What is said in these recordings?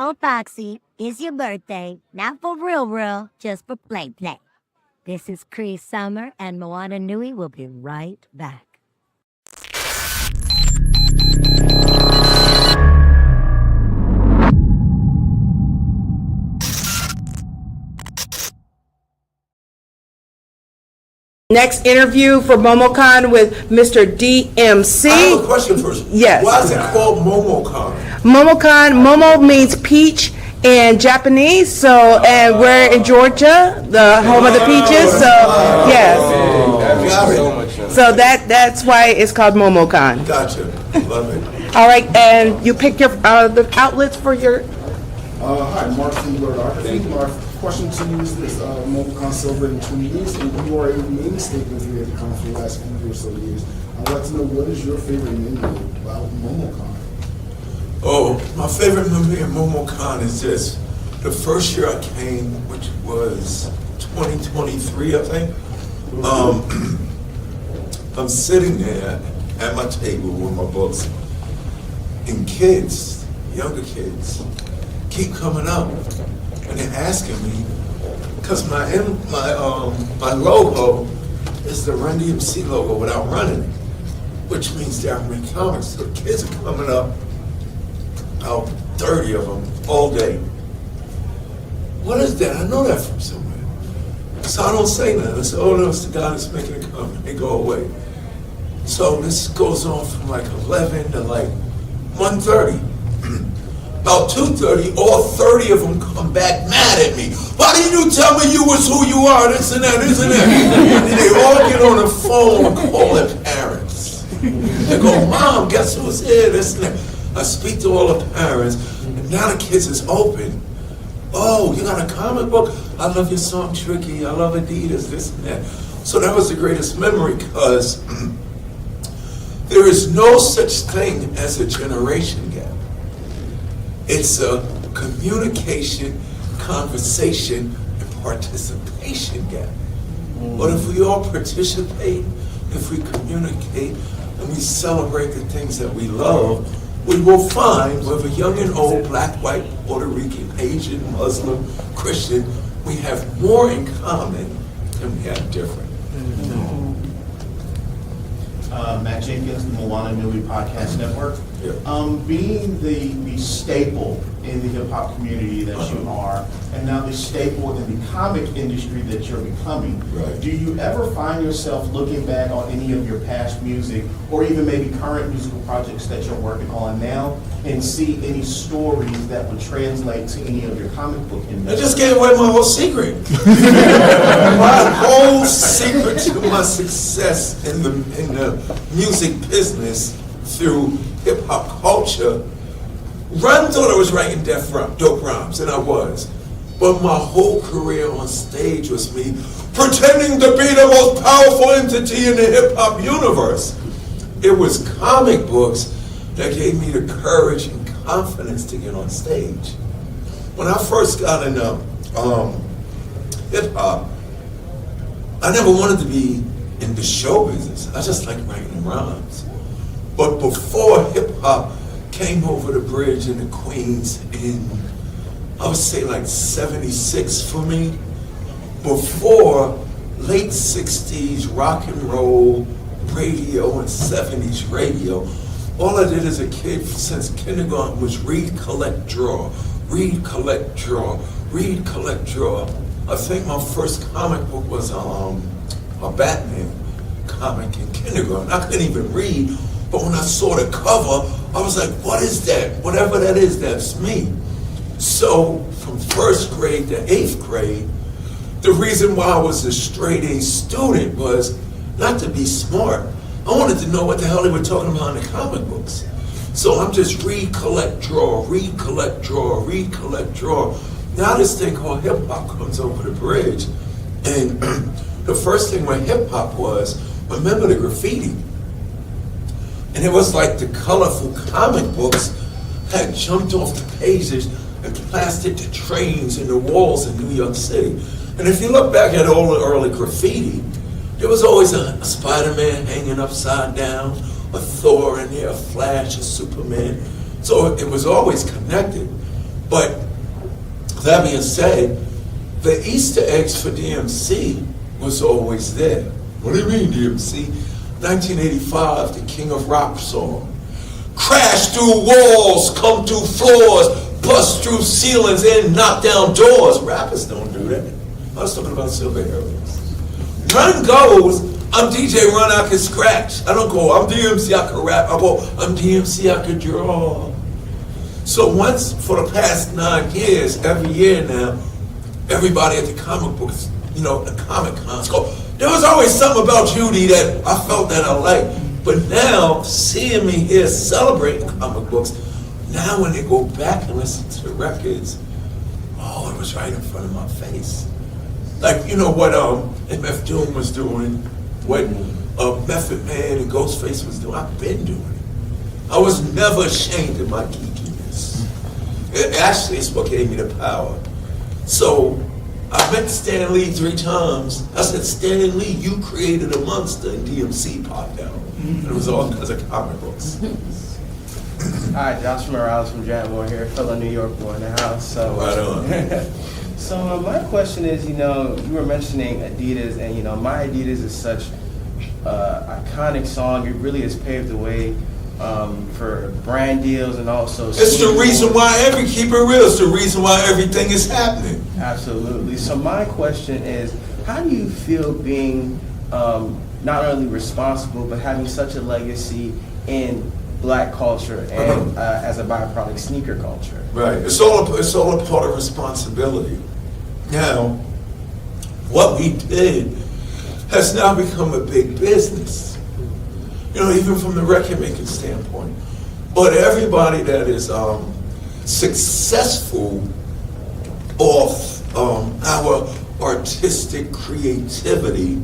Oh, Foxy, it's your birthday. Not for real, just for play. This is Cree Summer, and Moana Nui will be right back. Next interview for MomoCon with Mr. D.M.C. I have a question first. Yes. Why is it called MomoCon? MomoCon, Momo means peach in Japanese, so, and we're in Georgia, the home of the peaches, so, yes. So that's why it's called MomoCon. Gotcha. Love it. All right, and you picked your, the outlets for your... Hi, Mark from Lord Architect. My question to you is this: MomoCon celebrating 20 years, and you are a mainstay here at the con for the last few or so years. I'd like to know, what is your favorite memory about MomoCon? Oh, my favorite memory of MomoCon is just the first year I came, which was 2023, I think. I'm sitting there at my table with my books, and kids, younger kids, keep coming up, and they're asking me, because my logo is the Run-DMC logo without running, which means Darryl make comics. So the kids are coming up, about 30 of them, all day. What is that? I know that from somewhere. So I don't say nothing. I say, oh, no, it's the guy that's making a comment. They go away. So this goes on from like 11 to like 1:30. About 2:30, all 30 of them come back mad at me. Why didn't you tell me you was who you are, this and that, this and that? And they all get on the phone and call their parents. They go, Mom, guess who's here, this and that. I speak to all the parents, and now the kids is open. Oh, you got a comic book? I love your song, Tricky. I love Adidas, this and that. So that was the greatest memory, because there is no such thing as a generation gap. It's a communication, conversation, and participation gap. But if we all participate, if we communicate, and we celebrate the things that we love, we will find, whether young and old, black, white, Puerto Rican, Asian, Muslim, Christian, we have more in common than we have different. Matt Jenkins, the Moana Nui Podcast Network. Yeah. Being the staple in the hip hop community that you are, and now the staple in the comic industry that you're becoming, Right. Do you ever find yourself looking back on any of your past music, or even maybe current musical projects that you're working on now, and see any stories that would translate to any of your comic book industry? I just gave away my whole secret. My whole secret to my success in the music business through hip hop culture. Run thought I was writing dope rhymes, and I was. But my whole career on stage was me pretending to be the most powerful entity in the hip hop universe. It was comic books that gave me the courage and confidence to get on stage. When I first got into hip hop, I never wanted to be in the show business. I just like writing rhymes. But before hip hop came over the bridge in the Queens in, I would say like 76 for me, before late 60s rock and roll radio and 70s radio, all I did as a kid since kindergarten was read, collect, draw, read, collect, draw, read, collect, draw. I think my first comic book was a Batman comic in kindergarten. I couldn't even read, but when I saw the cover, I was like, what is that? Whatever that is, that's me. So from first grade to 8th grade, the reason why I was a straight A student was not to be smart. I wanted to know what the hell they were talking about in the comic books. So I'm just read, collect, draw, read, collect, draw, read, collect, draw. Now this thing called hip hop comes over the bridge. And the first thing with hip hop was, remember the graffiti? And it was like the colorful comic books had jumped off the pages and plastered the trains and the walls in New York City. And if you look back at all the early graffiti, there was always a Spider-Man hanging upside down, a Thor in there, a Flash, a Superman. So it was always connected. But that being said, the Easter eggs for D.M.C. was always there. What do you mean, D.M.C.? 1985, the King of Rock song. Crash through walls, come through floors, bust through ceilings and knock down doors. Rappers don't do that. I was talking about superheroes. Run goes, I'm DJ Run, I can scratch. I don't go, I'm D.M.C, I can rap. I go, I'm D.M.C, I can draw. So once, for the past 9 years, every year now, everybody at the comic books, the comic cons go, there was always something about Judy that I felt that I liked. But now, seeing me here celebrating comic books, now when they go back and listen to the records, oh, it was right in front of my face. Like, what MF Doom was doing, what Method Man and Ghostface was doing, I've been doing it. I was never ashamed of my geekiness. Actually, it's what gave me the power. So, I met Stan Lee 3 times. I said, Stan Lee, you created a monster, and D.M.C. popped out. And it was all because of comic books. Hi, Josh Morales from Jatmore here, fellow New York boy in the house. So, Right on. So my question is, you were mentioning Adidas, and my Adidas is such iconic song. It really has paved the way for brand deals and also. It's the reason why keep it real, it's the reason why everything is happening. Absolutely. So my question is, how do you feel being not only responsible, but having such a legacy in Black culture and as a byproduct, sneaker culture? Right. It's all a part of responsibility. Now, what we did has now become a big business. Even from the record making standpoint. But everybody that is successful off our artistic creativity,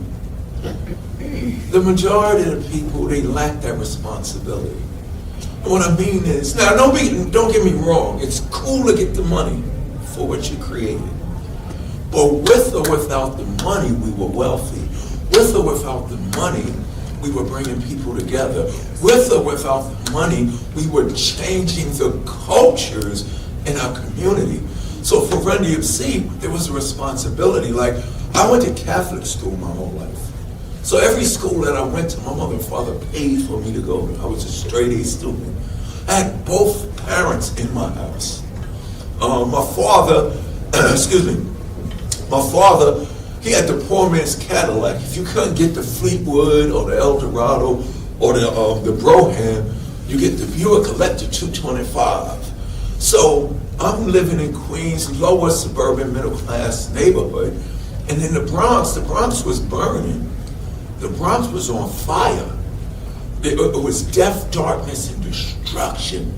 the majority of the people, they lack that responsibility. And what I mean is, now don't get me wrong, it's cool to get the money for what you created. But with or without the money, we were wealthy. With or without the money, we were bringing people together. With or without the money, we were changing the cultures in our community. So for Run-DMC, there was a responsibility. Like, I went to Catholic school my whole life. So every school that I went to, my mother and father paid for me to go to. I was a straight A student. I had both parents in my house. My father, he had the poor man's Cadillac. If you couldn't get the Fleetwood or the Eldorado or the Brougham, you get the Buick Electra 225. So I'm living in Queens, lower suburban middle class neighborhood. And in the Bronx was burning. The Bronx was on fire. It was death, darkness, and destruction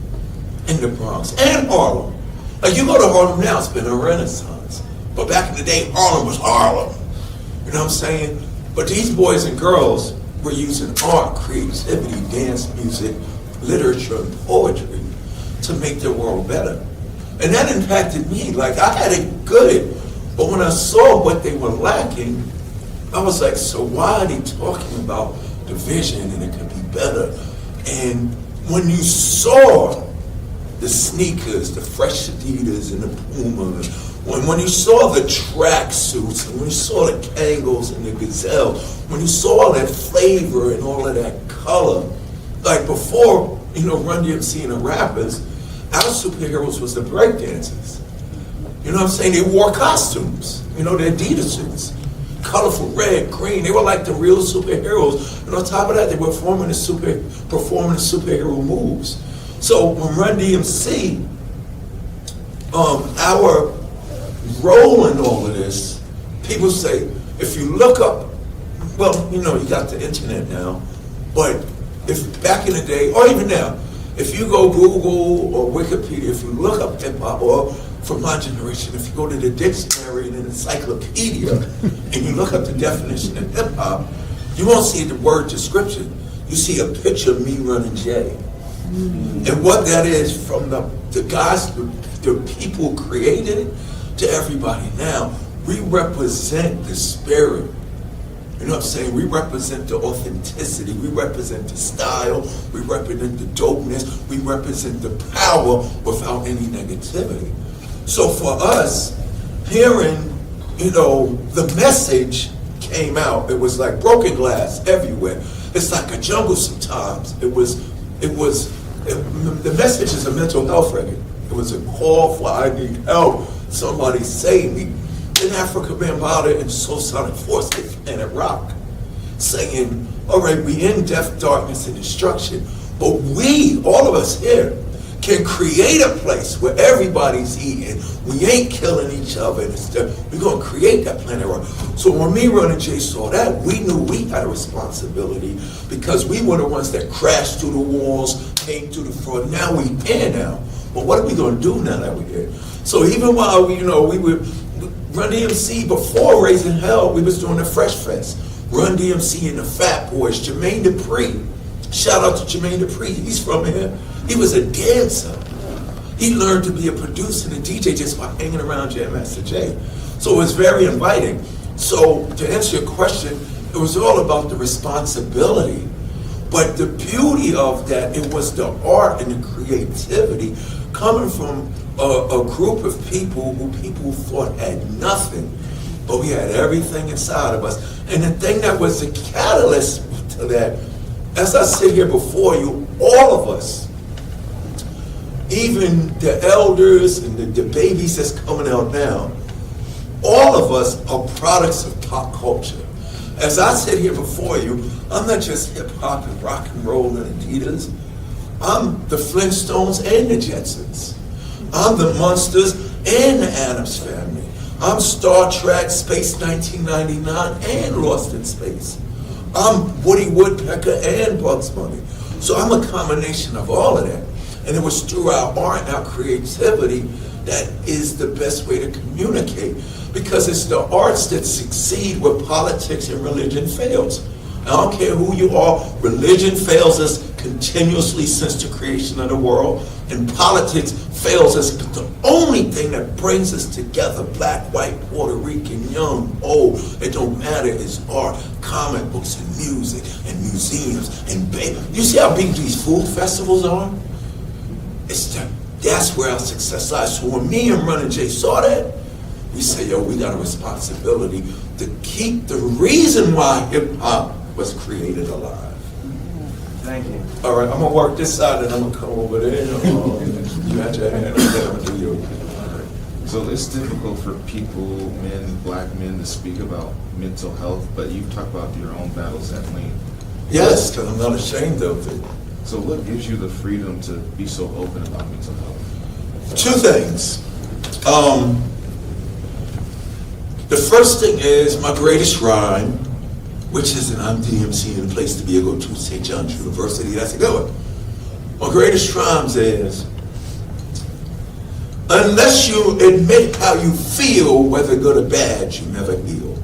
in the Bronx and Harlem. Like, you go to Harlem now, it's been a renaissance. But back in the day, Harlem was Harlem. You know what I'm saying? But these boys and girls were using art, creativity, dance, music, literature, and poetry to make their world better. And that impacted me. Like, I had it good. But when I saw what they were lacking, I was like, so why are they talking about division and it could be better? And when you saw the sneakers, the fresh Adidas and the Pumas, when you saw the track suits, and when you saw the Kangos and the Gazelle, when you saw all that flavor and all of that color, like before, Run-DMC and the rappers, our superheroes was the breakdancers. You know what I'm saying? They wore costumes, the Adidas suits. Colorful red, green, they were like the real superheroes. And on top of that, they were performing the superhero moves. So when Run-DMC, our role in all of this, people say, if you look up, well, you got the internet now, but if back in the day, or even now, if you go Google or Wikipedia, if you look up hip-hop, or from my generation, if you go to the dictionary and an encyclopedia and you look up the definition of hip-hop, you won't see the word description. You see a picture of me running Jay. And what that is, from the guys, the people created it, to everybody now, we represent the spirit. You know what I'm saying? We represent the authenticity. We represent the style. We represent the dopeness. We represent the power without any negativity. So for us, hearing, the message came out. It was like broken glass everywhere. It's like a jungle sometimes. The message is a mental health record. It was a call for I need help. Somebody save me. Then Africa Bambaataa and Soul Sonic Force hit Planet Rock, saying, all right, we in death, darkness, and destruction, but we, all of us here, can create a place where everybody's eating. We ain't killing each other. We're going to create that Planet Rock. So when me, Run, and Jay saw that, we knew we had a responsibility because we were the ones that crashed through the walls, came to the front. Now we here now. But what are we going to do now that we're here? So even while we were Run-DMC, before Raising Hell, we was doing the Fresh Fest. Run-DMC and the Fat Boys, Jermaine Dupri. Shout out to Jermaine Dupri. He's from here. He was a dancer. He learned to be a producer and a DJ just by hanging around Jam Master Jay. So it was very inviting. So to answer your question, it was all about the responsibility. But the beauty of that, it was the art and the creativity coming from a group of people who people thought had nothing, but we had everything inside of us. And the thing that was the catalyst to that, as I sit here before you, all of us, even the elders and the babies that's coming out now, all of us are products of pop culture. As I sit here before you, I'm not just hip hop and rock and roll and Adidas. I'm the Flintstones and the Jetsons. I'm the Munsters and the Addams Family. I'm Star Trek, Space 1999, and Lost in Space. I'm Woody Woodpecker and Bugs Bunny. So I'm a combination of all of that. And it was through our art and our creativity that is the best way to communicate, because it's the arts that succeed where politics and religion fails. I don't care who you are, religion fails us continuously since the creation of the world, and politics fails us. But the only thing that brings us together, black, white, Puerto Rican, young, old, it don't matter, is art, comic books, and music, and museums, and you see how big these food festivals are? That's where our success lies. So when me and Run and Jay saw that, we say, yo, we got a responsibility to keep the reason why hip hop was created alive. Thank you. All right, I'm gonna work this side and I'm gonna come over there. You got your hand up there, I'm gonna do you. So it's difficult for people, men, black men, to speak about mental health, but you talk about your own battles at Lane. Yes, because I'm not ashamed of it. So what gives you the freedom to be so open about mental health? Two things. The first thing is my greatest rhyme, which is I'm D.M.C. and the place to be, I go to St. John's University, that's a good one. My greatest rhymes is, unless you admit how you feel, whether good or bad, you never heal.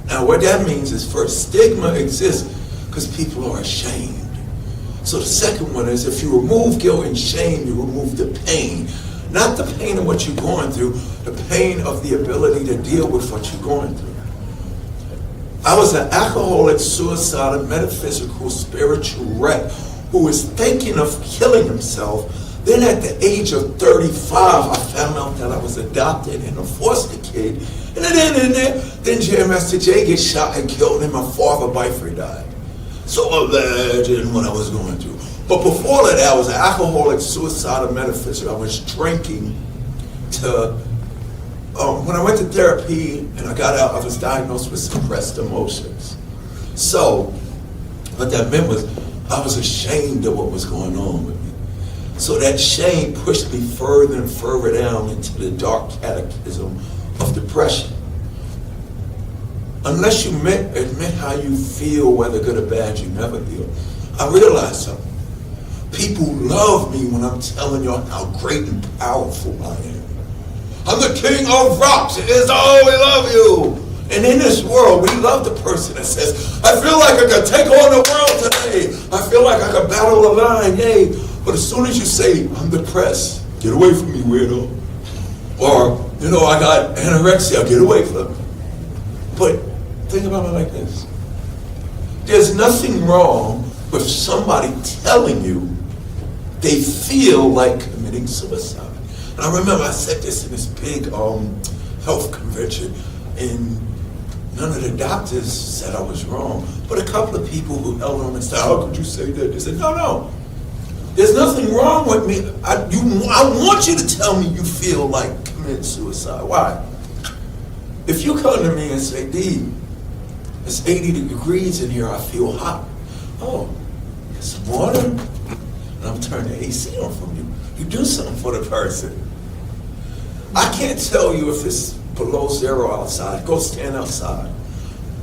Now what that means is, first, stigma exists because people are ashamed. So the second one is, if you remove guilt and shame, you remove the pain. Not the pain of what you're going through, the pain of the ability to deal with what you're going through. I was an alcoholic, suicidal, metaphysical, spiritual wreck who was thinking of killing himself. Then at the age of 35, I found out that I was adopted and a foster kid. And then Jam Master Jay gets shot and killed, and my father boyfriend died. So imagine what I was going through. But before that, I was an alcoholic, suicidal, metaphysical. I was drinking to, when I went to therapy and I got out, I was diagnosed with suppressed emotions. So what that meant was I was ashamed of what was going on with me. So that shame pushed me further and further down into the dark catechism of depression. Unless you admit how you feel, whether good or bad, you never heal. I realized something. People love me when I'm telling y'all how great and powerful I am. I'm the king of rocks. It is, oh, we love you. And in this world, we love the person that says, I feel like I could take on the world today. I feel like I could battle a lion, yay. But as soon as you say, I'm depressed, get away from me, weirdo. Or, I got anorexia, get away from me. But think about it like this. There's nothing wrong with somebody telling you they feel like committing suicide. And I remember I said this in this big health convention, and none of the doctors said I was wrong, but a couple of people who held on and said, how could you say that? They said, no, there's nothing wrong with me. I want you to tell me you feel like committing suicide. Why? If you come to me and say, D, it's 80 degrees in here, I feel hot. Oh, it's water? And I'm turning the AC on for you. You do something for the person. I can't tell you if it's below zero outside. Go stand outside.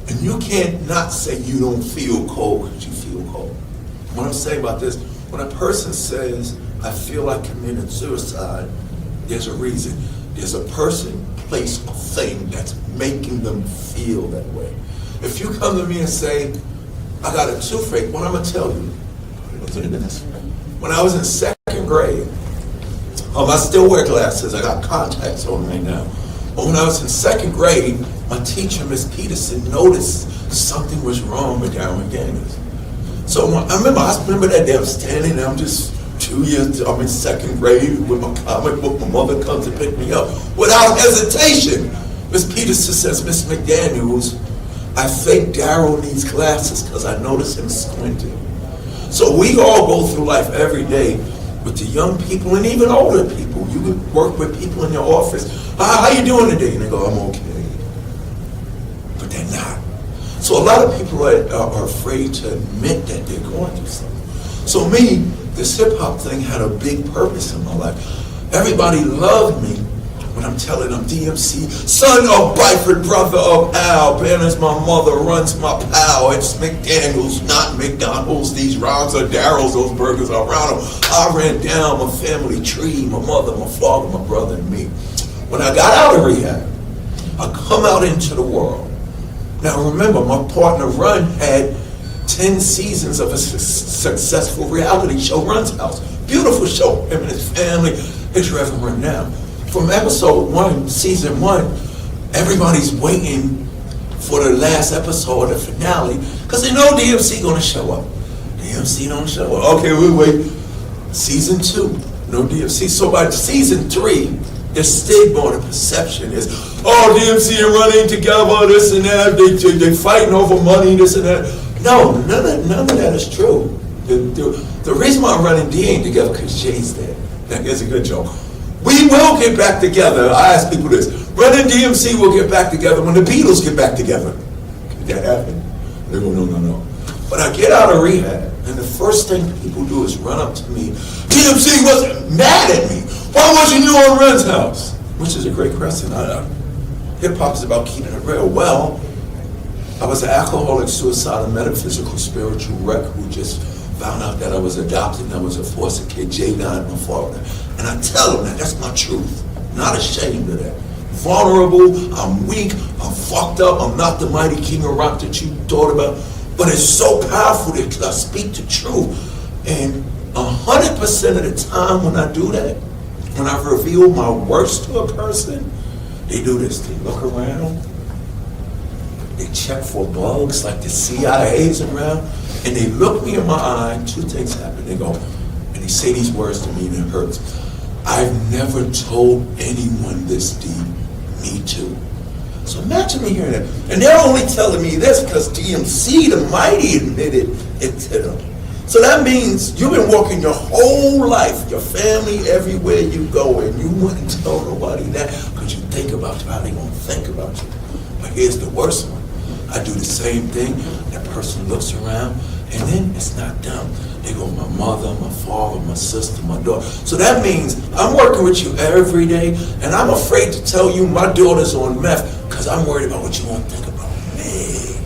And you can't not say you don't feel cold because you feel cold. What I'm saying about this, when a person says, I feel like committing suicide, there's a reason. There's a person, place, or thing that's making them feel that way. If you come to me and say, I got a toothache, what I'm going to tell you? When I was in second grade, I still wear glasses. I got contacts on right now. But when I was in second grade, my teacher, Miss Peterson, noticed something was wrong with Darryl McDaniels. So I remember that day I'm standing there, I'm just 2 years, I'm in second grade with my comic book. My mother comes to pick me up. Without hesitation, Miss Peterson says, Miss McDaniels, I think Darryl needs glasses because I notice him squinting. So we all go through life every day with the young people and even older people. You could work with people in your office. How you doing today? And they go, I'm okay. But they're not. So a lot of people are afraid to admit that they're going through something. So me, this hip-hop thing had a big purpose in my life. Everybody loved me when I'm telling them D.M.C, son of Byford, brother of Al, Banner's my mother, runs my pal. It's McDaniels, not McDonald's. These rhymes are Darryl's, those burgers are around them. I ran down my family tree, my mother, my father, my brother, and me. When I got out of rehab, I come out into the world. Now remember, my partner Run had 10 seasons of a successful reality show, Run's House. Beautiful show, him and his family. It's Reverend now. From episode 1, season 1, everybody's waiting for the last episode, the finale, because they know D.M.C. gonna show up. D.M.C. don't show up. Okay, we wait. Season 2, no D.M.C. So by season 3, the stigma or the perception is, oh, D.M.C. and running together, this and that, they fighting over money, this and that. No, none of that is true. The reason why Run and D ain't together because Jay's there. That is a good joke. We will get back together. I ask people this. Run and D.M.C. will get back together when the Beatles get back together. Could that happen? They go, no. But I get out of rehab, and the first thing people do is run up to me. D.M.C. wasn't mad at me. Why wasn't you on Run's House? Which is a great question. Hip-hop is about keeping it real. Well, I was an alcoholic, suicidal, metaphysical, spiritual wreck who just found out that I was adopted and I was a foster kid. Jay died, my father. And I tell them that that's my truth. Not ashamed of that. Vulnerable, I'm weak, I'm fucked up, I'm not the mighty king of rock that you thought about. But it's so powerful that I speak the truth. And 100% of the time when I do that, when I reveal my worst to a person, they do this. They look around, they check for bugs like the CIA's around, and they look me in my eye. 2 things happen. They go, and they say these words to me and it hurts. I've never told anyone this, D. Me too. So imagine me hearing that. And they're only telling me this because D.M.C, the mighty, admitted it to them. So that means you've been walking your whole life, your family, everywhere you go, and you wouldn't tell nobody that because you think about how they're going to think about you. But here's the worst one. I do the same thing. That person looks around, and then it's not them. They go, my mother, my father, my sister, my daughter. So that means I'm working with you every day, and I'm afraid to tell you my daughter's on meth because I'm worried about what you want to think about me.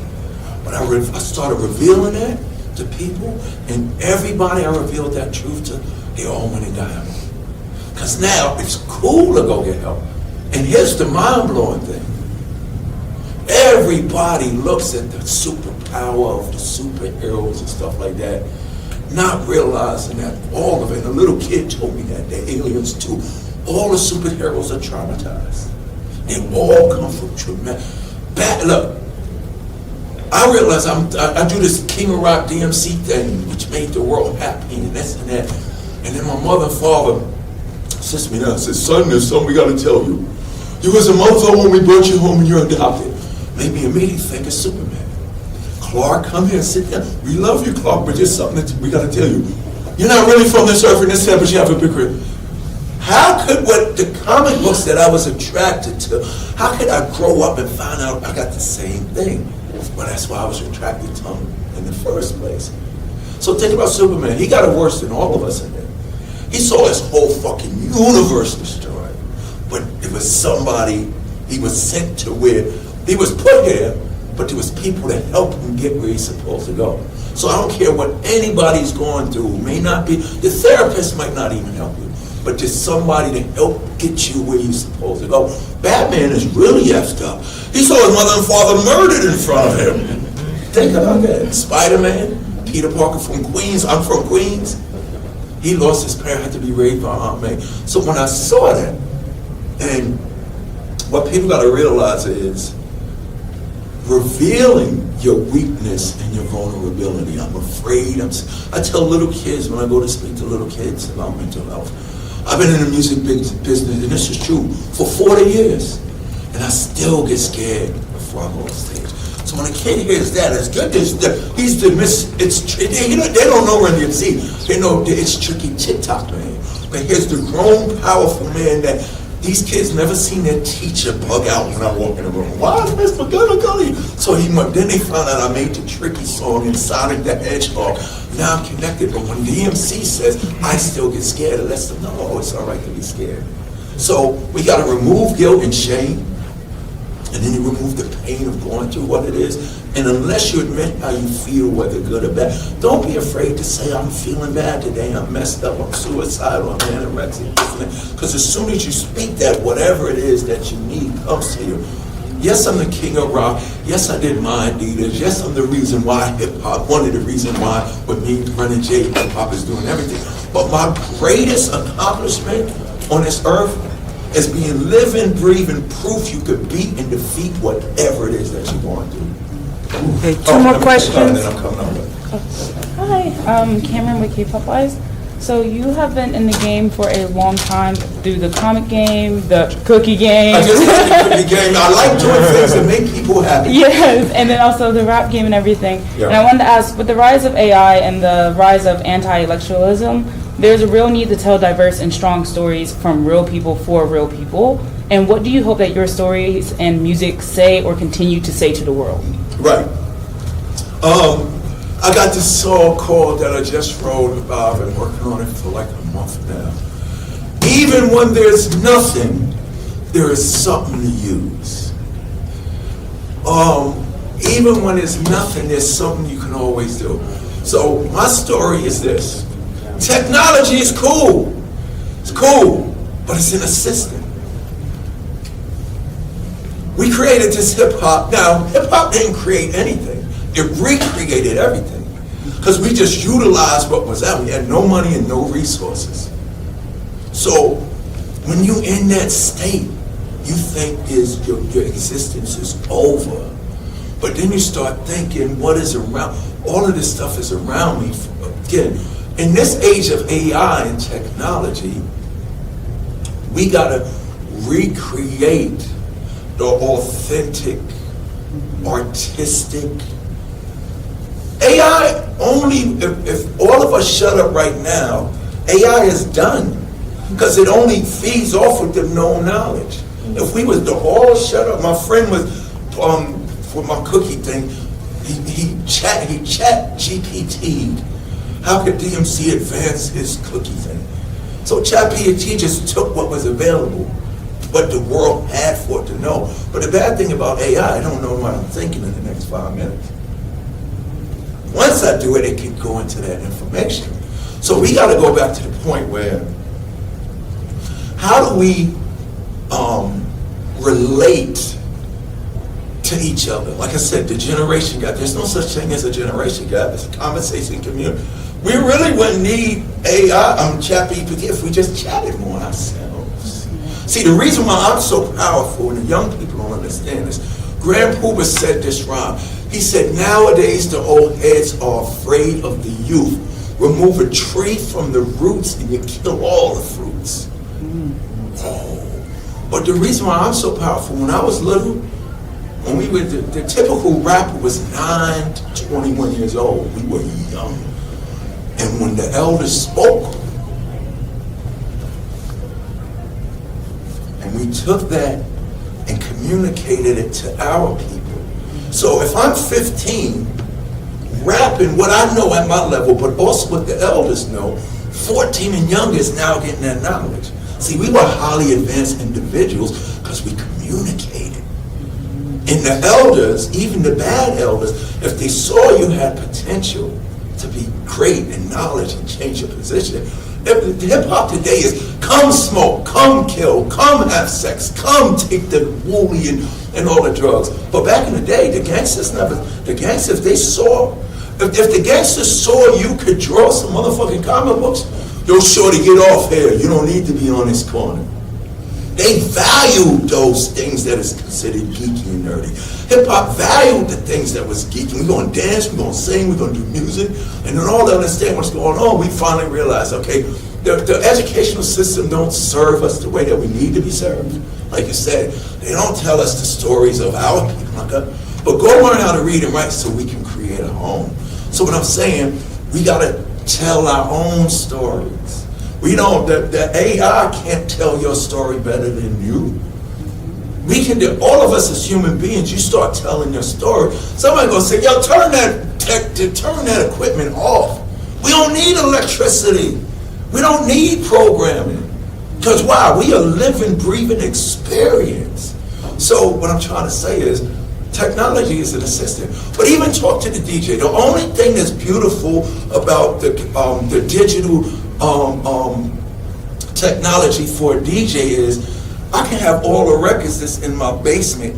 But I started revealing that to people, and everybody I revealed that truth to, they all went and got help. Because now it's cool to go get help. And here's the mind-blowing thing. Everybody looks at the superpower of the superheroes and stuff like that, not realizing that all of it, a little kid told me that, the aliens too, all the superheroes are traumatized. They all come from traumatic. Look, I realize I do this King of Rock D.M.C. thing, which made the world happy and this and that. And then my mother and father sits me down and says, son, there's something we got to tell you. You was a mother when we brought you home and you're adopted. Made me immediately think of Superman. Clark, come here, sit down. We love you, Clark, but there's something that we got to tell you. You're not really from this earth and this head, but you have a big career. How could what the comic books that I was attracted to, how could I grow up and find out I got the same thing? Well, that's why I was attracted to him in the first place. So think about Superman. He got it worse than all of us in there. He saw his whole fucking universe destroyed. But it was somebody, he was sent to where, he was put here, but there was people to help him get where he's supposed to go. So I don't care what anybody's going through. May not be, the therapist might not even help you, but there's somebody to help get you where you're supposed to go. Batman is really effed up. He saw his mother and father murdered in front of him. Think about that. Spider-Man, Peter Parker from Queens, I'm from Queens. He lost his parent, had to be raised by Aunt May. So when I saw that, and what people got to realize is, revealing your weakness and your vulnerability. I'm afraid. I tell little kids when I go to speak to little kids about mental health. I've been in the music business, and this is true, for 40 years. And I still get scared before I go on stage. So when a kid hears that, as good as he's the they don't know Run-DMC. They know it's tricky TikTok, man. But here's the grown, powerful man that these kids never seen their teacher bug out when I walk in the room. Why is Mr. McGonagall? So then they found out I made the Tricky song in Sonic the Hedgehog. Now I'm connected. But when D.M.C says, I still get scared, it lets them know, oh, it's all right to be scared. So we got to remove guilt and shame. And then you remove the pain of going through what it is. And unless you admit how you feel, whether good or bad, don't be afraid to say, I'm feeling bad today, I'm messed up, I'm suicidal, I'm anorexic. Because as soon as you speak that, whatever it is that you need comes to you. Yes, I'm the king of rock. Yes, I did my Adidas. Yes, I'm the reason why hip-hop, one of the reasons why with me running J, hip-hop is doing everything. But my greatest accomplishment on this earth is being living, breathing proof you could beat and defeat whatever it is that you're going through. Okay, two more questions. Then I'm coming over. Hi, I'm Cameron with K-Pop Eyes. So you have been in the game for a long time through the comic game, the cookie game. I just like the cookie game. I like doing things that make people happy. Yes, and then also the rap game and everything. Yeah. And I wanted to ask, with the rise of AI and the rise of anti-intellectualism, there's a real need to tell diverse and strong stories from real people for real people. And what do you hope that your stories and music say or continue to say to the world? Right. I got this song called that I just wrote about. I've been working on it for like a month now. Even when there's nothing, there is something to use. Even when there's nothing, there's something you can always do. So my story is this. Technology is cool. It's cool, but it's an assistant. We created this hip-hop. Now, hip-hop didn't create anything. It recreated everything. Because we just utilized what was out. We had no money and no resources. So, when you in that state, you think your existence is over. But then you start thinking, what is around? All of this stuff is around me. Again, in this age of AI and technology, we gotta recreate the authentic, artistic. AI only, if all of us shut up right now, AI is done. Because it only feeds off of the known knowledge. If we was to all shut up, my friend was, for my cookie thing, he chat GPT'd. How could D.M.C advance his cookie thing? So ChatGPT just took what was available, what the world had for it to know. But the bad thing about AI, I don't know what I'm thinking in the next 5 minutes. Once I do it, it can go into that information. So we got to go back to the point where, how do we relate to each other? Like I said, the generation gap. There's no such thing as a generation gap. It's a conversation community. We really wouldn't need AI, ChatGPT, if we just chatted more ourselves. See, the reason why I'm so powerful, and the young people don't understand this, Grand Pooba said this rhyme. He said, nowadays the old heads are afraid of the youth. Remove a tree from the roots and you kill all the fruits. Oh. But the reason why I'm so powerful, when I was little, when we were, the typical rapper was 9 to 21 years old. We were young. And when the elders spoke, and we took that and communicated it to our people. So if I'm 15, rapping what I know at my level, but also what the elders know, 14 and younger is now getting that knowledge. See, we were highly advanced individuals because we communicated. And the elders, even the bad elders, if they saw you had potential to be great in knowledge and change your position, hip-hop today is come smoke, come kill, come have sex, come take the woolly and all the drugs. But back in the day, the gangsters, they saw, if the gangsters saw you could draw some motherfucking comic books, yo, shorty, get off here. You don't need to be on this corner. They valued those things that is considered geeky and nerdy. Hip-hop valued the things that was geeky. We're going to dance, we're going to sing, we're going to do music. And in order to understand what's going on, we finally realized, okay, the educational system don't serve us the way that we need to be served. Like you said, they don't tell us the stories of our people. But go learn how to read and write so we can create a home. So what I'm saying, we got to tell our own stories. We don't, the AI can't tell your story better than you. We can do, all of us as human beings, you start telling your story, somebody gonna say, yo, turn that equipment off. We don't need electricity. We don't need programming. Because why? We are living, breathing experience. So what I'm trying to say is, technology is an assistant. But even talk to the DJ. The only thing that's beautiful about the digital technology for a DJ is I can have all the records that's in my basement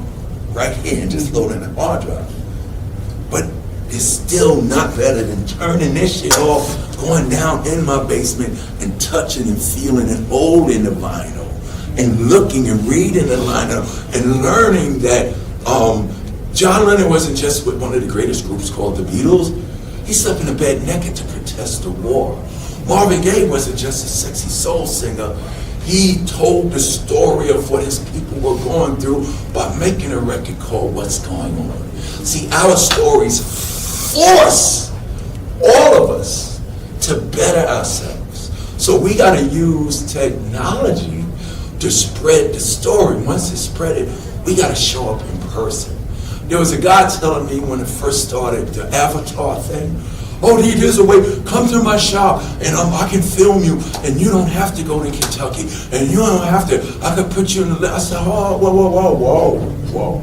right here and just load in a hard drive. But it's still not better than turning this shit off, going down in my basement and touching and feeling and holding the vinyl and looking and reading the liner and learning that John Lennon wasn't just with one of the greatest groups called the Beatles. He slept in a bed naked to protest the war. Marvin Gaye wasn't just a sexy soul singer. He told the story of what his people were going through by making a record called What's Going On. See, our stories force all of us to better ourselves. So we got to use technology to spread the story. Once it's spread it, we got to show up in person. There was a guy telling me when it first started, the Avatar thing, oh, there's a way, come to my shop and I can film you and you don't have to go to Kentucky and you don't have to, I could put you in the, I said, oh, whoa.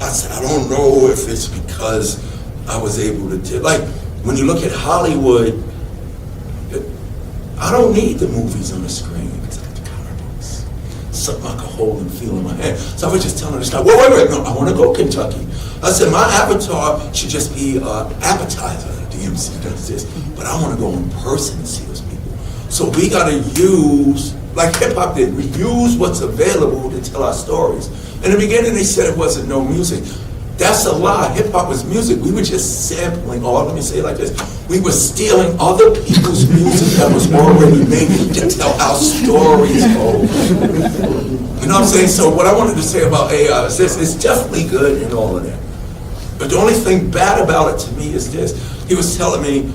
I said, I don't know if it's because I was able to, like, when you look at Hollywood, I don't need the movies on the screen. It's like the comic books. Something I could hold and feel in my hand. So I was just telling this guy, wait, no, I want to go Kentucky. I said, my avatar should just be an appetizer. D.M.C does this, but I want to go in person and see those people. So we got to use, like hip-hop did, we use what's available to tell our stories. In the beginning, they said it wasn't no music. That's a lie. Hip-hop was music. We were just sampling, or let me say it like this, we were stealing other people's music that was already made to tell our stories. You know what I'm saying? So what I wanted to say about AI is this, it's definitely good and all of that. But the only thing bad about it to me is this. He was telling me,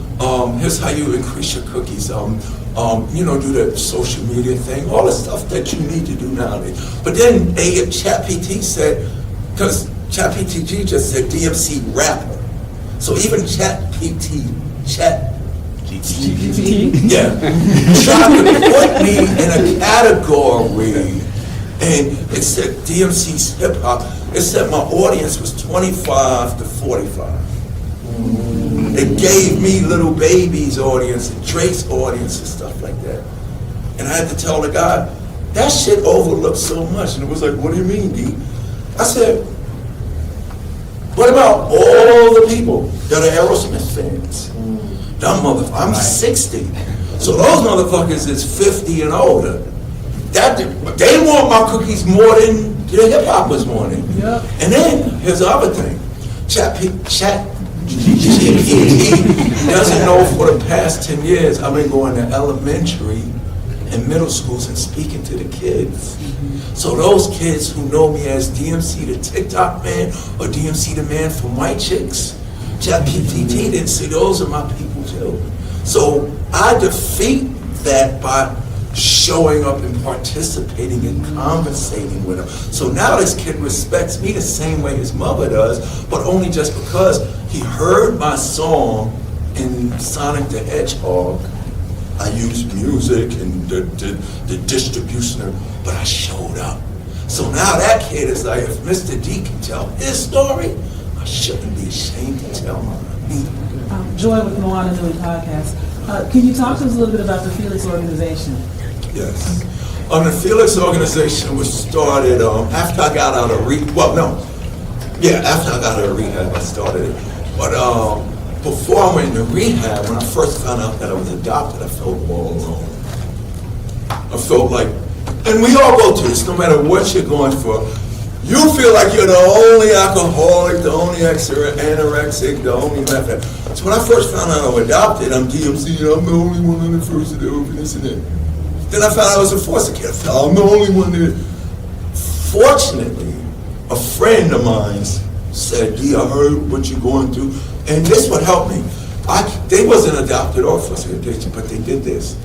here's how you increase your cookies. Do the social media thing, all the stuff that you need to do nowadays. But then ChatGPT said, because ChatGPT just said D.M.C rapper. So even ChatGPT, yeah, tried to put me in a category. And it said D.M.C's hip hop. It said my audience was 25 to 45. It gave me Little Baby's audience and Drake's audience and stuff like that. And I had to tell the guy, that shit overlooked so much. And it was like, what do you mean, D? I said, what about all the people that are Aerosmith fans? Dumb motherfuckers. I'm 60. So those motherfuckers is 50 and older. They want my cookies more than the hip hoppers wanted. Yep. And then here's the other thing. ChatGPT doesn't know for the past 10 years I've been going to elementary in middle schools and speaking to the kids. So those kids who know me as D.M.C. the TikTok man or D.M.C. the man from White Chicks, ChatGPT didn't see those are my people too. So I defeat that by showing up and participating and conversating with him. So now this kid respects me the same way his mother does, but only just because he heard my song in Sonic the Hedgehog. I used music and the distribution, but I showed up. So now that kid is like, if Mr. D can tell his story, I shouldn't be ashamed to tell mine. Joy with Moana Nui Podcast. Can you talk to us a little bit about the Felix organization? Yes. The Felix organization was started after I got out of after I got out of rehab, I started it. But before I went into rehab, when I first found out that I was adopted, I felt all alone. I felt like, and we all go through this, no matter what you're going for, you feel like you're the only alcoholic, the only anorexic, the only meth. So when I first found out I was adopted, I'm D.M.C. and I'm the only one on the first of the open this and that. Then I found out I was a foster kid. I felt I'm the only one there. Fortunately, a friend of mine said, D, I heard what you're going through. And this would help me. They wasn't adopted or foster adoption, but they did this.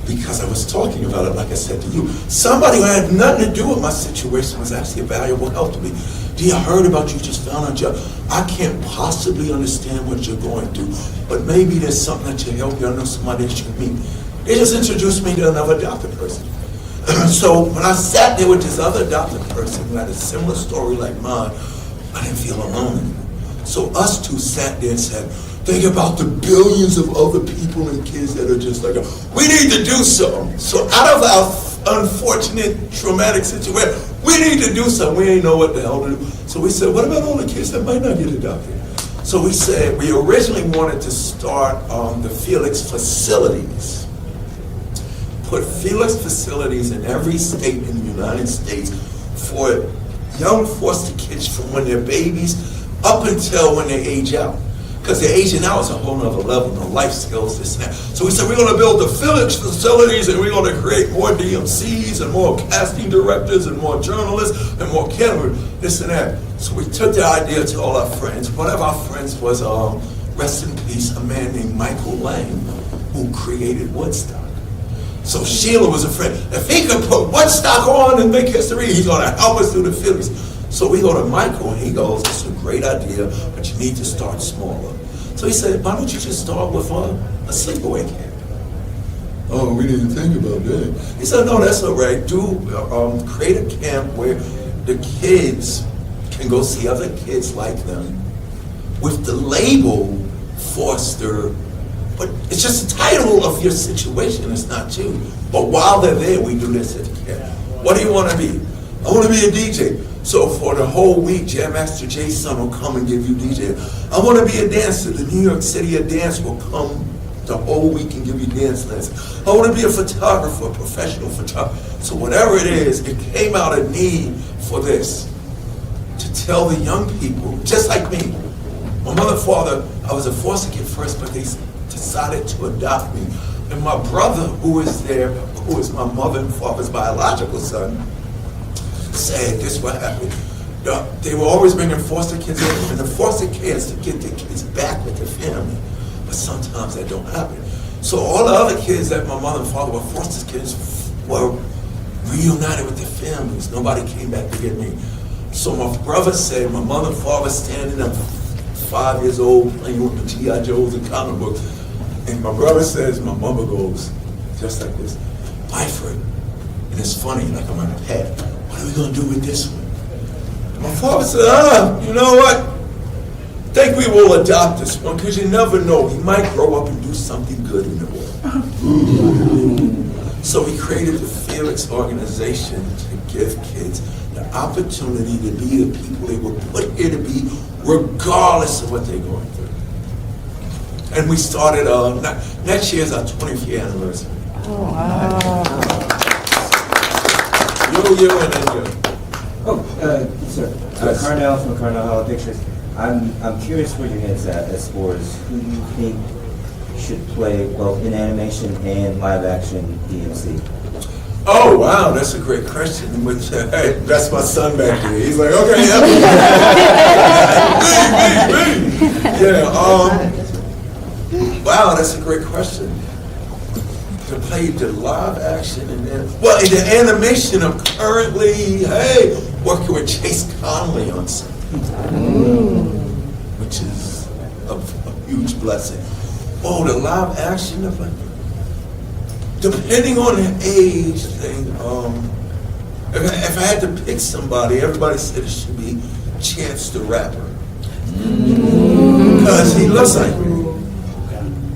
Because I was talking about it, like I said to you. Somebody who had nothing to do with my situation was actually a valuable help to me. D, I heard about you, just found out you. I can't possibly understand what you're going through, but maybe there's something that can help you. I know somebody that you can meet. They just introduced me to another adopted person. So when I sat there with this other adopted person who had a similar story like mine, I didn't feel alone anymore. So us two sat there and said, think about the billions of other people and kids that are just like, we need to do something. So out of our unfortunate, traumatic situation, we need to do something. We ain't know what the hell to do. So we said, what about all the kids that might not get adopted? So we said, we originally wanted to start the Felix facilities. Put Felix facilities in every state in the United States for young foster kids from when they're babies up until when they age out. Because they're aging out is a whole nother level, no life skills, this and that. So we said we're going to build the Felix facilities and we're going to create more DMCs and more casting directors and more journalists and more cameras, this and that. So we took the idea to all our friends. One of our friends was, rest in peace, a man named Michael Lang, who created Woodstock. So Sheila was a friend. If he could put Woodstock on and make history, he's going to help us do the Phillies. So we go to Michael and he goes, it's a great idea, but you need to start smaller. So he said, why don't you just start with a sleepaway camp? Oh, we didn't think about that. He said, no, that's all right. Create a camp where the kids can go see other kids like them with the label foster. But it's just the title of your situation, it's not you. But while they're there, we do this at the camp. What do you want to be? I want to be a DJ. So for the whole week, Jam Master Jason will come and give you DJ. I want to be a dancer. The New York City of Dance will come the whole week and give you dance lessons. I want to be a photographer, a professional photographer. So whatever it is, it came out of need for this. To tell the young people, just like me. My mother and father, I was a foster kid first, but they decided to adopt me. And my brother, who is there, who is my mother and father's biological son, said this what happened. They were always bringing foster kids in, and the foster kids to get the kids back with the family. But sometimes that don't happen. So all the other kids that my mother and father were foster kids were reunited with their families. Nobody came back to get me. So my brother said, my mother and father standing up, 5 years old, playing with the G.I. Joes and comic books. And my brother says, my mother goes, just like this, Byford. And it's funny, like I'm on a pad. What are we going to do with this one? And my father said, you know what? I think we will adopt this one because you never know. He might grow up and do something good in the world. So we created the Felix organization to give kids the opportunity to be the people they were put here to be, regardless of what they're going through. And we started, next year is our 20th year anniversary. Oh, wow. You and then you. Sir. Carnell from Carnell Hall Pictures. I'm curious where your head's at as far as who you think should play both in animation and live action D.M.C? Oh, wow, that's a great question. Which, hey, that's my son back there. He's like, okay, yeah. Me. Yeah, wow, that's a great question. To play the live action and then, well, in the animation, I'm currently, working with Chase Conley on something, which is a huge blessing. Oh, the live action, depending on the age thing, if I had to pick somebody, everybody said it should be Chance the Rapper. Because he looks like me.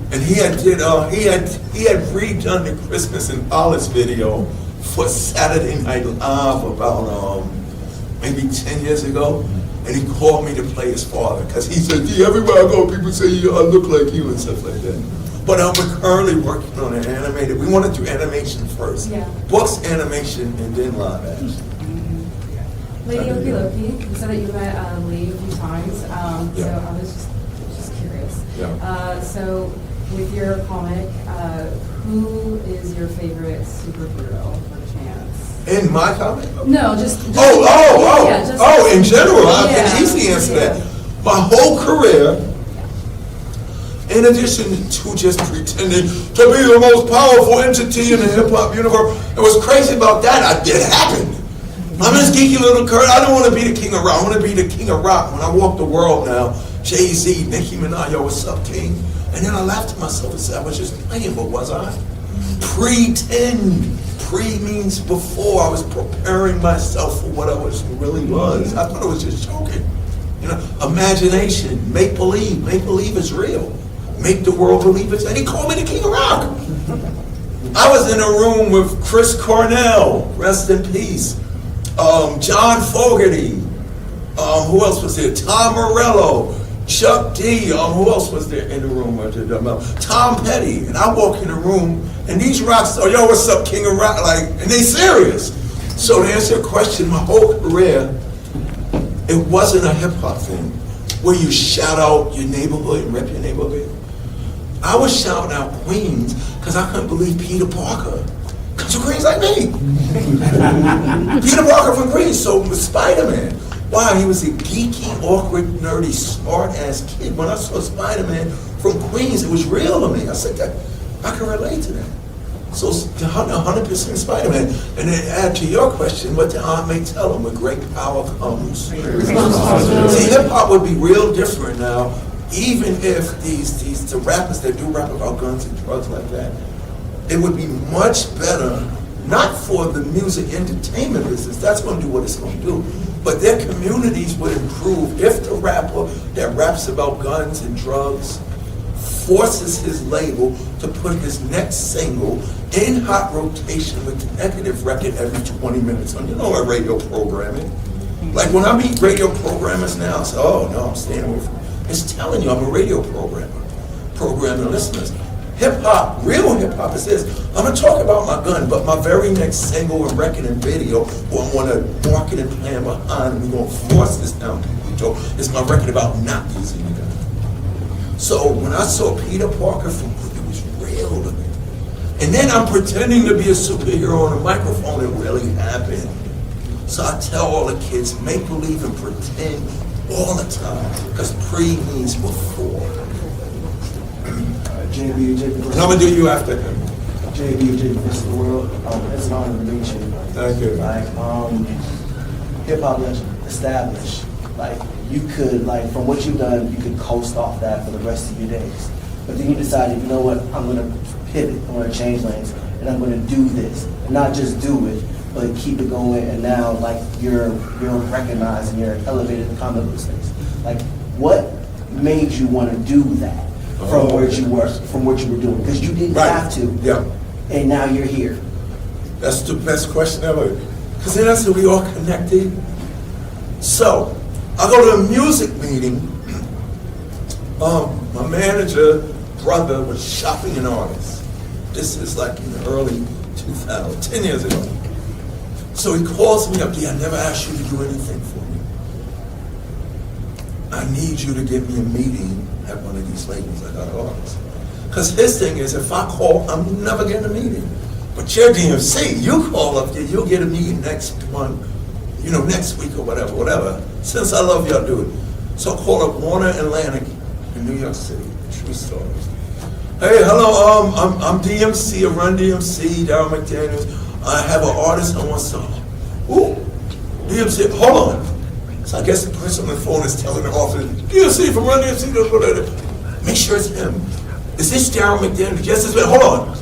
And he had redone the Christmas in Hollis video for Saturday Night Live about maybe 10 years ago. And he called me to play his father. Because he said, everywhere I go, people say I look like you and stuff like that. But we're currently working on an animated. We want to do animation first. Yeah. Books, animation, and then live action. Lady Okie Loki, you said that you met Lee a few times. So I was just curious. Yeah. So with your comic, who is your favorite superhero for Chance? In my comic? No, just in general, I can easily answer that. My whole career, in addition to just pretending to be the most powerful entity in the hip-hop universe, and what's crazy about that, it happened. I'm this geeky little Kurt. I don't want to be the king of rock. I want to be the king of rock. When I walk the world now, Jay-Z, Nicki Minaj, yo, what's up, king? And then I laughed to myself and said, I was just playing, but was I? Pretend. Pre means before. I was preparing myself for what I really was. I thought I was just joking. Imagination, make believe. Make believe is real. Make the world believe it's, and he called me the king of rock. I was in a room with Chris Cornell, rest in peace, John Fogerty, who else was there? Tom Morello, Chuck D, who else was there in the room? Tom Petty. And I walk in the room, and these rock stars, yo, what's up, king of rock? And they serious. So to answer your question, my whole career, it wasn't a hip-hop thing where you shout out your neighborhood and rep your neighborhood. I was shouting out Queens because I couldn't believe Peter Parker comes from Queens like me. Peter Parker from Queens, so with Spider-Man. Wow, he was a geeky, awkward, nerdy, smart-ass kid. When I saw Spider-Man from Queens, it was real to me. I said, I can relate to that. So 100% Spider-Man. And then add to your question, what the aunt may tell him, with great power comes. See, hip-hop would be real different now, even if the rappers that do rap about guns and drugs like that, it would be much better, not for the music entertainment business, that's going to do what it's going to do, but their communities would improve if the rapper that raps about guns and drugs forces his label to put his next single in hot rotation with the negative record every 20 minutes on, radio programming. Like when I meet radio programmers now, I say, oh no, I'm staying away from it. It's telling you I'm a radio programmer, programming listeners. Hip-hop, real hip-hop is this. I'm going to talk about my gun, but my very next single and record and video, or I'm going to marketing plan behind, and we're going to force this down people's throat, is my record about not using the gun. So when I saw Peter Parker from it was real to me. And then I'm pretending to be a superhero on a microphone, it really happened. So I tell all the kids, make believe and pretend all the time, because pre means before. JB, And I'm going to do you after him. JB versus the world. It's an honor to meet you. Thank you. Hip-hop legend, established. You could, from what you've done, you could coast off that for the rest of your days. But then you decided, you know what, I'm going to pivot, I'm going to change lanes, and I'm going to do this. And not just do it, but keep it going, and now, you're recognized and you're elevated in the comic book space. What made you want to do that? From where you were doing, because you didn't have to. Yeah. And now you're here. That's the best question ever. Because then that's we all connected. So, I go to a music meeting. My manager brother was shopping an artist. This is in the early 2000s, 10 years ago. So he calls me up, I never asked you to do anything for me. I need you to give me a meeting at one of these labels I got artists. Because his thing is, if I call, I'm never getting a meeting. But your D.M.C, you call up there, you'll get a meeting next week or whatever. Since I love y'all, do it. So I called up Warner Atlantic in New York City, true story. Hey, hello, I'm D.M.C of Run-DMC, Darryl McDaniels. I have an artist I want to Ooh, D.M.C, hold on. So I guess the person on the phone is telling the office, D.M.C from Run-DMC, make sure it's him. Is this Darryl McDaniels? Yes, it's hold on.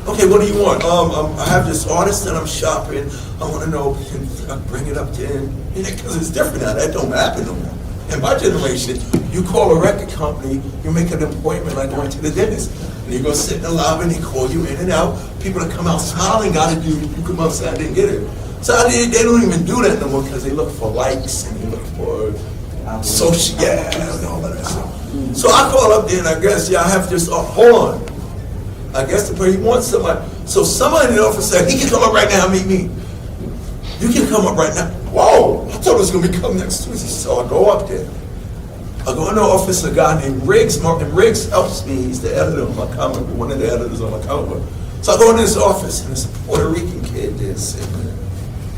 Okay, what do you want? I have this artist that I'm shopping. I want to know if you can bring it up to him. Because it's different now. That don't happen no more. In my generation, you call a record company, you make an appointment like going to the dentist. And you go sit in the lobby and they call you in and out. People that come out smiling got to do, you come outside, didn't get it. So they don't even do that no more because they look for likes and they look for social, and all of that stuff. So I call up there and I guess, I have this, hold on. I guess the person wants somebody. So somebody in the office said, he can come up right now and meet me. You can come up right now. Whoa, I thought it was going to be coming next Tuesday. So I go up there. I go in the office, a guy named Riggs. And Riggs helps me. He's the editor of my comic book, one of the editors on my comic book. So I go in his office, and there's a Puerto Rican kid there sitting there.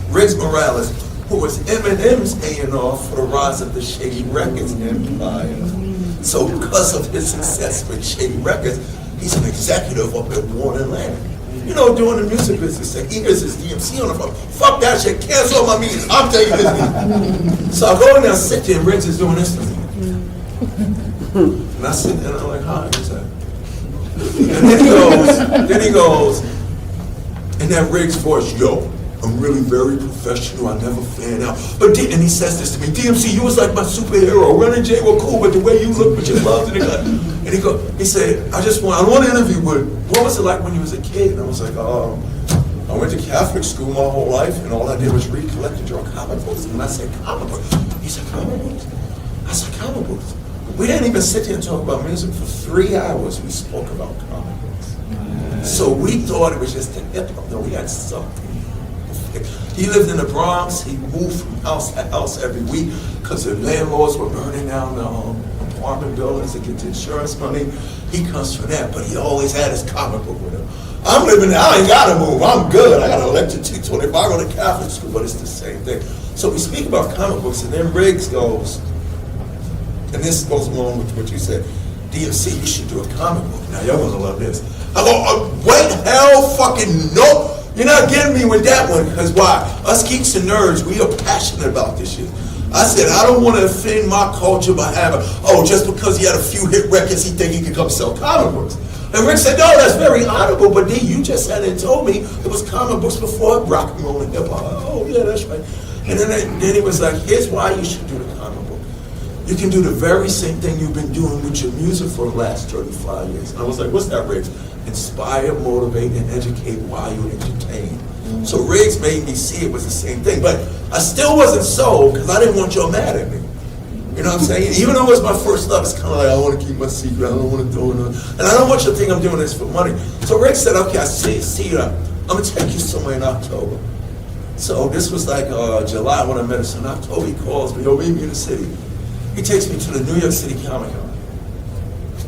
Riggs Morales, who was Eminem's A&R for the rise of the Shady Records empire. So because of his success with Shady Records, he's an executive up at Warner Atlantic. Doing the music business. So he hears his D.M.C on the phone. Fuck that shit. Cancel all my meetings. I'm taking this meeting. So I go in there and sit there and Riggs is doing this to me. And I sit there and I'm like, hi, what's that? And then he goes, in that Riggs voice, yo, I'm really very professional. I never fan out. And he says this to me, D.M.C, you was like my superhero. Run and Jay were cool, but the way you look with your gloves and the gun. And he said, I want to interview, but what was it like when you was a kid? And I was like, I went to Catholic school my whole life, and all I did was read, collect, and draw comic books. And I said, comic books? He said, comic books? I said, comic books. We didn't even sit here and talk about music for 3 hours. We spoke about comic books. So we thought it was just a hip hop. No, we had something. He lived in the Bronx. He moved from house to house every week because the landlords were burning down the apartment buildings to get the insurance money. He comes from that, but he always had his comic book with him. I'm living there. I ain't got to move. I'm good. I got an electric 225. I go to Catholic school, but it's the same thing. So we speak about comic books, and then Riggs goes, and this goes along with what you said, D.M.C, you should do a comic book. Now, y'all gonna love this. I go, wait, hell fucking no. You're not getting me with that one, because why? Us geeks and nerds, we are passionate about this shit. I said, I don't want to offend my culture by having, just because he had a few hit records, he think he could come sell comic books. And Rick said, no, that's very honorable, but D, you just said and told me it was comic books before rock and roll and hip hop. Oh, yeah, that's right. And then he was like, here's why you should do the comic book. You can do the very same thing you've been doing with your music for the last 35 years. And I was like, what's that, Riggs? Inspire, motivate, and educate while you entertain. So Riggs made me see it was the same thing. But I still wasn't sold because I didn't want y'all mad at me. You know what I'm saying? Even though it was my first love, it's kind of like, I want to keep my secret. I don't want to do it. And I don't want you to think I'm doing this for money. So Riggs said, okay, I see you. I'm going to take you somewhere in October. So this was like July when I met him. So in October, he calls me, yo, meet me in the city. He takes me to the New York City Comic Con.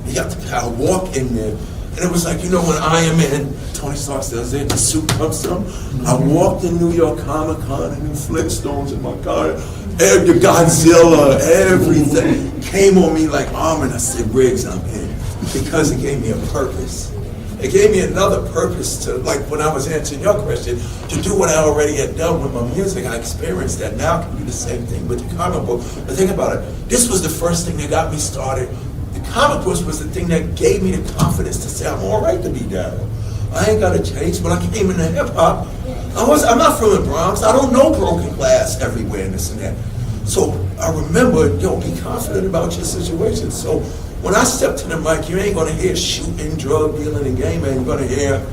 He got to walk in there. And it was like, you know, when Iron Man, Tony Stark does it, the suit comes to him. I walked in New York Comic Con and the Flintstones in my car. Every Godzilla, everything came on me like armor. And I said, Riggs, I'm in. Because it gave me a purpose. It gave me another purpose to, like when I was answering your question, to do what I already had done with my music. I experienced that. Now I can do the same thing with the comic book. But think about it. This was the first thing that got me started. The comic books was the thing that gave me the confidence to say I'm all right to be Darryl. I ain't got to change. When I came into hip hop, I'm not from the Bronx. I don't know broken glass everywhere and this and that. So I remember, be confident about your situation. So when I step to the mic, you ain't gonna hear shooting, drug dealing, and game. You're gonna hear,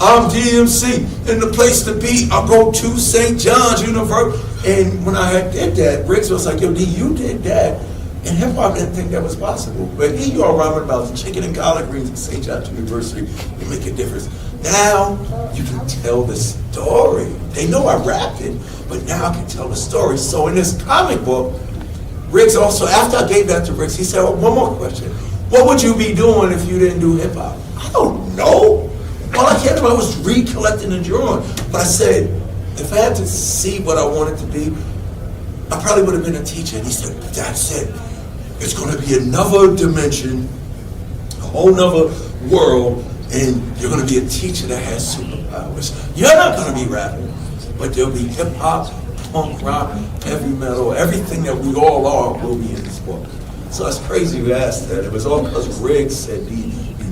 I'm D.M.C. in the place to be. I go to St. John's University. And when I did that, Riggs was like, yo, D, you did that. And hip hop didn't think that was possible. But here you are rhyming about the chicken and collard greens at St. John's University. You make a difference. Now you can tell the story. They know I rapped it, but now I can tell the story. So in this comic book, Riggs also, after I gave that to Riggs, he said, one more question. what would you be doing if you didn't do hip hop? I don't know. All I cared about was recollecting and drawing. But I said, if I had to see what I wanted to be, I probably would have been a teacher. And he said, Dad said, it's going to be another dimension, a whole nother world, and you're going to be a teacher that has superpowers. You're not going to be rapping, but there'll be hip hop, punk rock, heavy metal, everything that we all are will be in this book. So it's crazy you asked that. It was all because Riggs said, you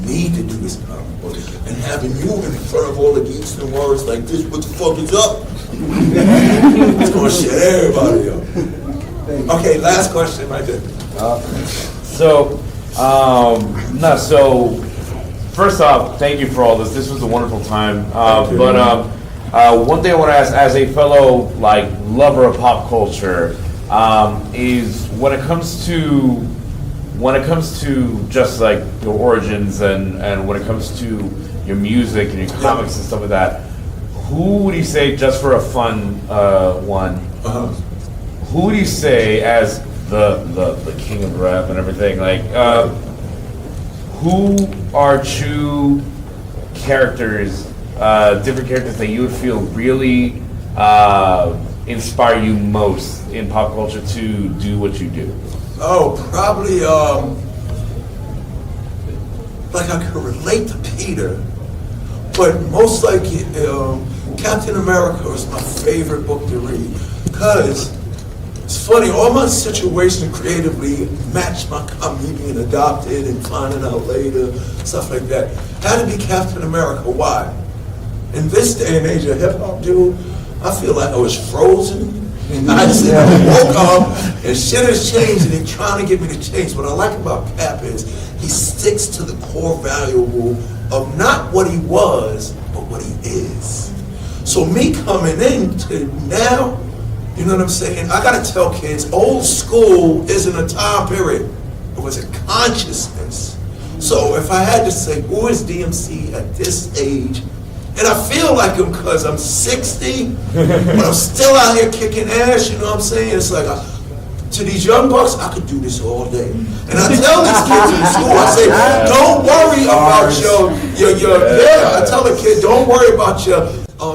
need to do this comic book. And having you in front of all the geeks and words like this, what the fuck is up? It's going to shut everybody up. Okay, last question right there. So first off, thank you for all this. This was a wonderful time. One thing I want to ask, as a fellow lover of pop culture, is when it comes to just like your origins and when it comes to your music and your comics and stuff like that, who would you say, just for a fun one, who would you say as the king of rap and everything, who are true characters, different characters that you would feel really inspire you most in pop culture to do what you do? Oh, probably, I could relate to Peter, but most likely, Captain America is my favorite book to read, because it's funny, all my situations creatively match me being adopted and finding out later, stuff like that. Had to be Captain America. Why? In this day and age of hip-hop, dude, I feel like I was frozen. And I just woke up and shit has changed and they're trying to get me to change. What I like about Cap is he sticks to the core value of not what he was, but what he is. So me coming into now, you know what I'm saying? I gotta tell kids, old school isn't a time period. It was a consciousness. So if I had to say, who is D.M.C. at this age? And I feel like him because I'm 60, but I'm still out here kicking ass, you know what I'm saying? It's like, to these young bucks, I could do this all day. And I tell these kids in school, I say, don't worry about I tell the kid, don't worry about your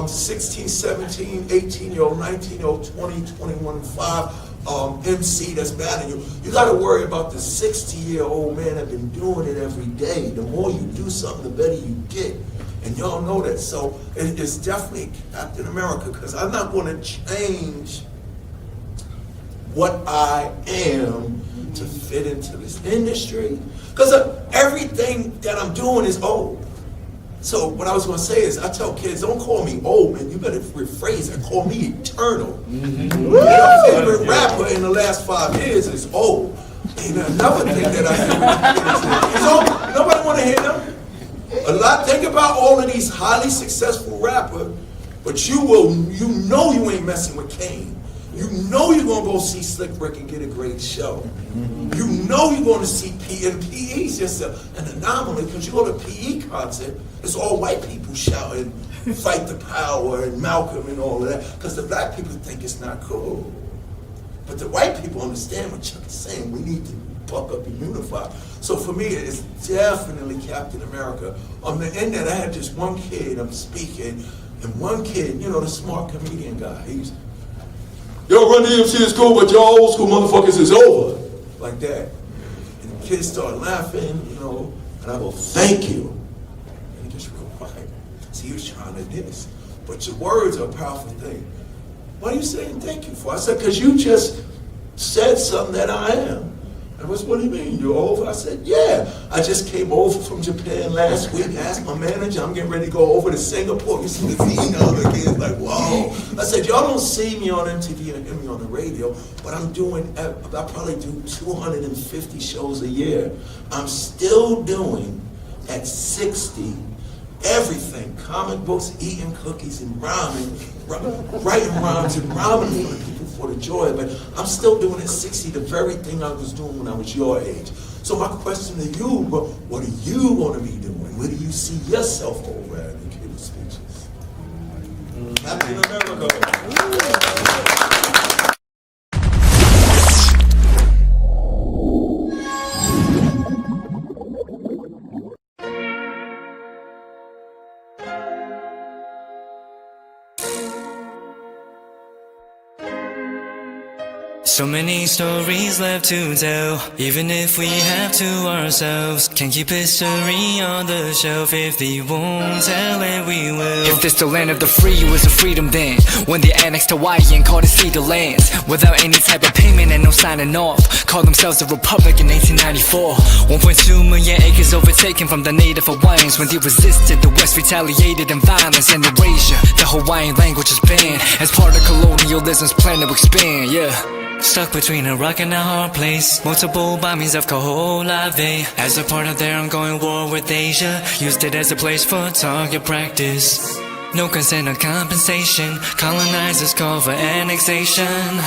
16, 17, 18-year-old, 19-year-old, 20, 21, 5 MC that's battling you. You got to worry about the 60-year-old man that's been doing it every day. The more you do something, the better you get. And y'all know that. So it's definitely Captain America, because I'm not going to change what I am to fit into this industry. Because everything that I'm doing is old. So what I was going to say is, I tell kids, don't call me old, man. You better rephrase it. Call me eternal. Mm-hmm. My favorite rapper in the last 5 years is old. And another thing that I think is old. Nobody want to hear them. Think about all of these highly successful rappers, but you know you ain't messing with Kane. You know you're gonna go see Slick Rick and get a great show. You know you're gonna see PE, and PE's just an anomaly, because you go to PE concert, it's all white people shouting, fight the power, and Malcolm and all of that, because the black people think it's not cool. But the white people understand what Chuck is saying. We need to buck up and unify. So for me, it's definitely Captain America. On the end that I had just one kid, I'm speaking, and one kid, the smart comedian guy, he's, yo, Run-DMC is cool, but your old school motherfuckers is over. Like that. And the kids start laughing, and I go, thank you. And he gets real quiet. See, he was trying to this. But your words are a powerful thing. What are you saying thank you for? I said, because you just said something that I am. And what do you mean, you're over? I said, yeah. I just came over from Japan last week. Asked my manager, I'm getting ready to go over to Singapore. You see the Vino, the kid's like, whoa. I said, y'all don't see me on MTV and hear me on the radio, but I probably do 250 shows a year. I'm still doing, at 60, everything. Comic books, eating cookies, and ramen, writing rhymes and ramen for the people for the joy. But I'm still doing at 60 the very thing I was doing when I was your age. So my question to you, what are you going to be doing? Where do you see yourself over at in kid speeches? Happy America. So many stories left to tell, even if we have to ourselves. Can't keep history on the shelf. If they won't tell it, we will. If this the land of the free, it was a freedom then. When they annexed Hawaii and called it Cedar Lands, without any type of payment and no signing off, called themselves a republic in 1894. 1.2 million acres overtaken from the native Hawaiians. When they resisted, the West retaliated in violence and erasure. The Hawaiian language is banned as part of colonialism's plan to expand, yeah. Stuck between a rock and a hard place. Multiple bombings of Kaho'olawe. As a part of their ongoing war with Asia, used it as a place for target practice. No consent or compensation. Colonizers call for annexation.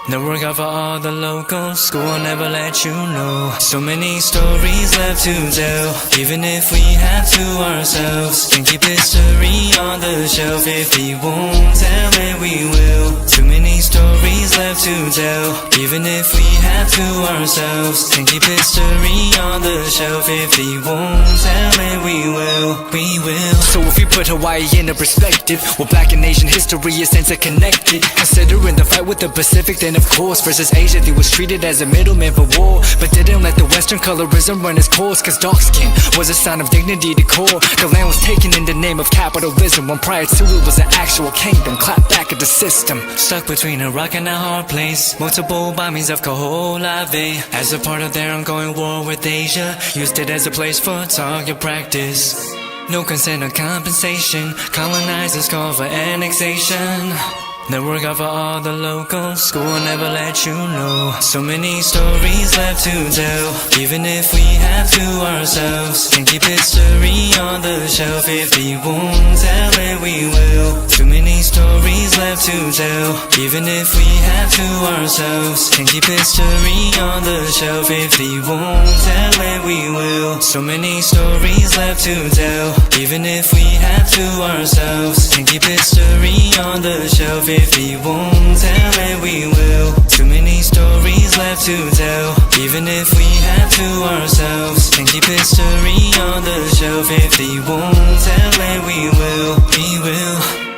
No work out for all the locals. School will never let you know. So many stories left to tell, even if we have to ourselves. Can keep history on the shelf. If they won't tell it, we will. Too many stories left to tell, even if we have to ourselves. Can keep history on the shelf. If they won't tell it, we will. We will. So if we put Hawaii into perspective, well, Black and Asian history is interconnected. Considering the fight with the Pacific, then of course, versus Asia, they was treated as a middleman for war, but didn't let the Western colorism run its course, cause dark skin was a sign of dignity to core. The land was taken in the name of capitalism, when prior to it was an actual kingdom. Clap back at the system. Stuck between a rock and a hard place. Multiple bombings of Kaho'olawe. As a part of their ongoing war with Asia, used it as a place for target practice. No consent or compensation. Colonizers call for annexation. No work out for all the locals. School will never let you know. So many stories left to tell, even if we have to ourselves. Can keep history on the shelf. If they won't tell it, we will. Too many stories left to tell, even if we have to ourselves. Can keep history on the shelf. If they won't tell it, we will. So many stories left to tell, even if we have to ourselves. Can keep history on the shelf. If they won't tell it, we will. Too many stories left to tell, even if we have to ourselves. Can keep history on the shelf. If they won't tell it, we will. We will.